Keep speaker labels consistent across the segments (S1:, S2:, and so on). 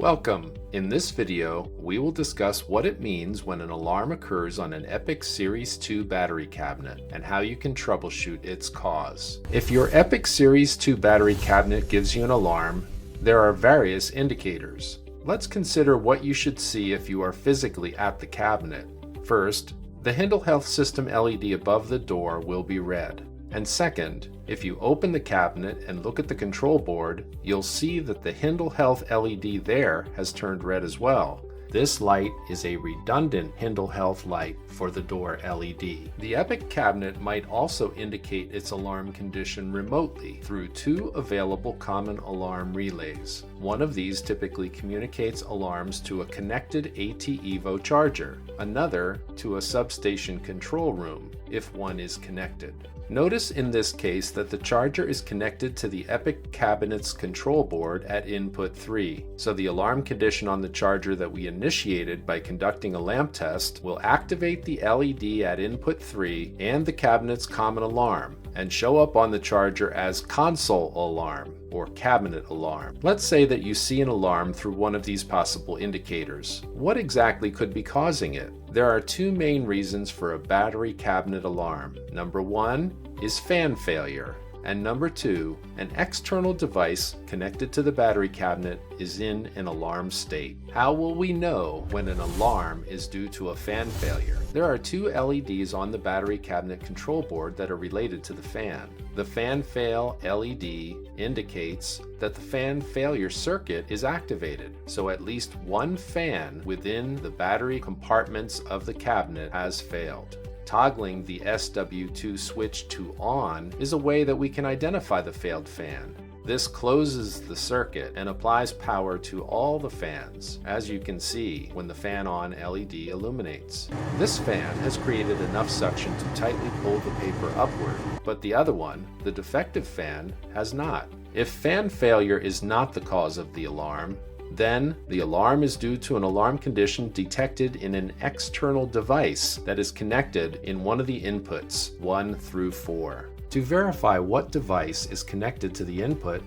S1: Welcome! In this video, we will discuss what it means when an alarm occurs on an EPIC Series 2 battery cabinet and how you can troubleshoot its cause. If your EPIC Series 2 battery cabinet gives you an alarm, there are various indicators. Let's consider what you should see if you are physically at the cabinet. First, the Hindle Health System LED above the door will be red. And second, if you open the cabinet and look at the control board, you'll see that the Hindle Health LED there has turned red as well. This light is a redundant Hindle Health light for the door LED. The EPIC cabinet might also indicate its alarm condition remotely through two available common alarm relays. One of these typically communicates alarms to a connected AT-EVO charger, another to a substation control room, if one is connected. Notice in this case that the charger is connected to the EPIC cabinet's control board at input 3, so the alarm condition on the charger that we initiated by conducting a lamp test will activate the LED at input 3 and the cabinet's common alarm, and show up on the charger as console alarm or cabinet alarm. Let's say that you see an alarm through one of these possible indicators. What exactly could be causing it? There are two main reasons for a battery cabinet alarm. Number one is fan failure, and number two, an external device connected to the battery cabinet is in an alarm state. How will we know when an alarm is due to a fan failure? There are two LEDs on the battery cabinet control board that are related to the fan. The fan fail LED indicates that the fan failure circuit is activated, so at least one fan within the battery compartments of the cabinet has failed. Toggling the SW2 switch to on is a way that we can identify the failed fan. This closes the circuit and applies power to all the fans, as you can see when the fan on LED illuminates. This fan has created enough suction to tightly pull the paper upward, but the other one, the defective fan, has not. If fan failure is not the cause of the alarm, then the alarm is due to an alarm condition detected in an external device that is connected in one of the inputs 1 through 4. To verify what device is connected to the input,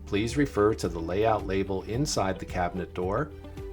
S1: please refer to the layout label inside the cabinet door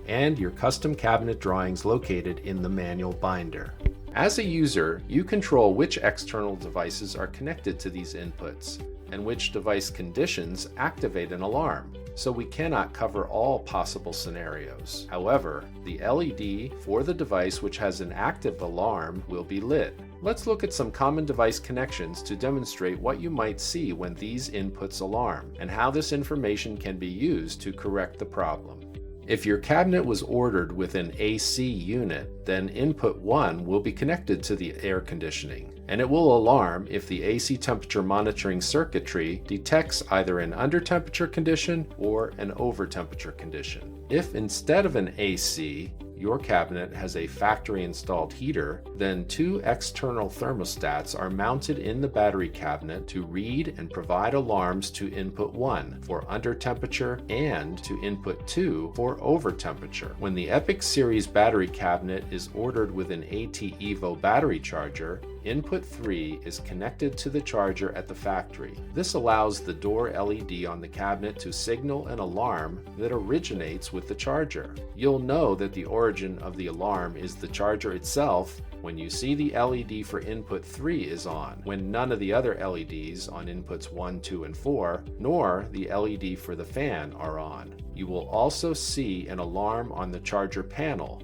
S1: and your custom cabinet drawings located in the manual binder. As a user, you control which external devices are connected to these inputs and which device conditions activate an alarm, so we cannot cover all possible scenarios. However, the LED for the device which has an active alarm will be lit. Let's look at some common device connections to demonstrate what you might see when these inputs alarm, and how this information can be used to correct the problem. If your cabinet was ordered with an AC unit, then input 1 will be connected to the air conditioning, and it will alarm if the AC temperature monitoring circuitry detects either an under temperature condition or an over temperature condition. If instead of an AC, your cabinet has a factory installed heater, then two external thermostats are mounted in the battery cabinet to read and provide alarms to input 1 for under temperature and to input 2 for over temperature. When the EPIC Series battery cabinet is ordered with an AT-EVO battery charger, input 3 is connected to the charger at the factory. This allows the door LED on the cabinet to signal an alarm that originates with the charger. You'll know that the origin of the alarm is the charger itself when you see the LED for input 3 is on, when none of the other LEDs on inputs 1, 2, and 4, nor the LED for the fan are on. You will also see an alarm on the charger panel.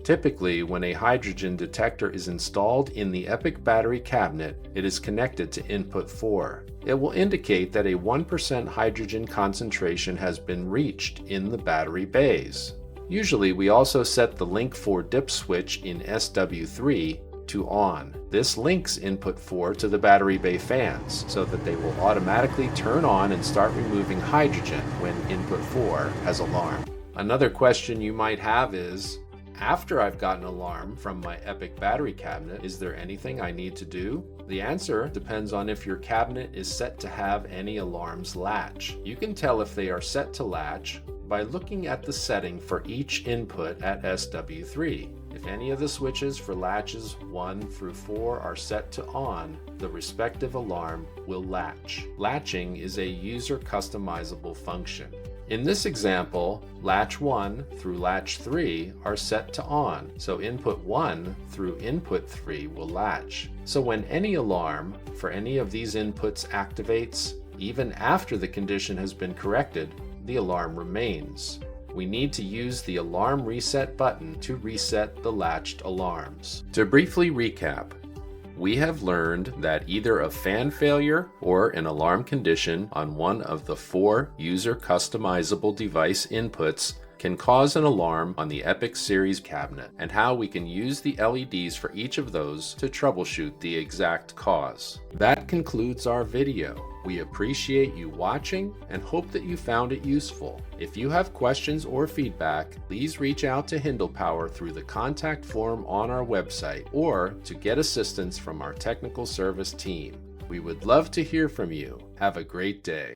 S1: Typically, when a hydrogen detector is installed in the EPIC battery cabinet, it is connected to input 4. It will indicate that a 1% hydrogen concentration has been reached in the battery bays. Usually, we also set the link 4 dip switch in SW3 to on. This links input 4 to the battery bay fans so that they will automatically turn on and start removing hydrogen when input 4 has alarmed. Another question you might have is, after I've gotten an alarm from my EPIC battery cabinet, is there anything I need to do? The answer depends on if your cabinet is set to have any alarms latch. You can tell if they are set to latch by looking at the setting for each input at SW3. If any of the switches for latches 1 through 4 are set to on, the respective alarm will latch. Latching is a user customizable function. In this example, latch 1 through latch 3 are set to on, so input 1 through input 3 will latch. So when any alarm for any of these inputs activates, even after the condition has been corrected, the alarm remains. We need to use the alarm reset button to reset the latched alarms. To briefly recap, we have learned that either a fan failure or an alarm condition on one of the 4 user customizable device inputs can cause an alarm on the Epic Series cabinet, and how we can use the LEDs for each of those to troubleshoot the exact cause. That concludes our video. We appreciate you watching and hope that you found it useful. If you have questions or feedback, please reach out to HindlePower through the contact form on our website or to get assistance from our technical service team. We would love to hear from you. Have a great day.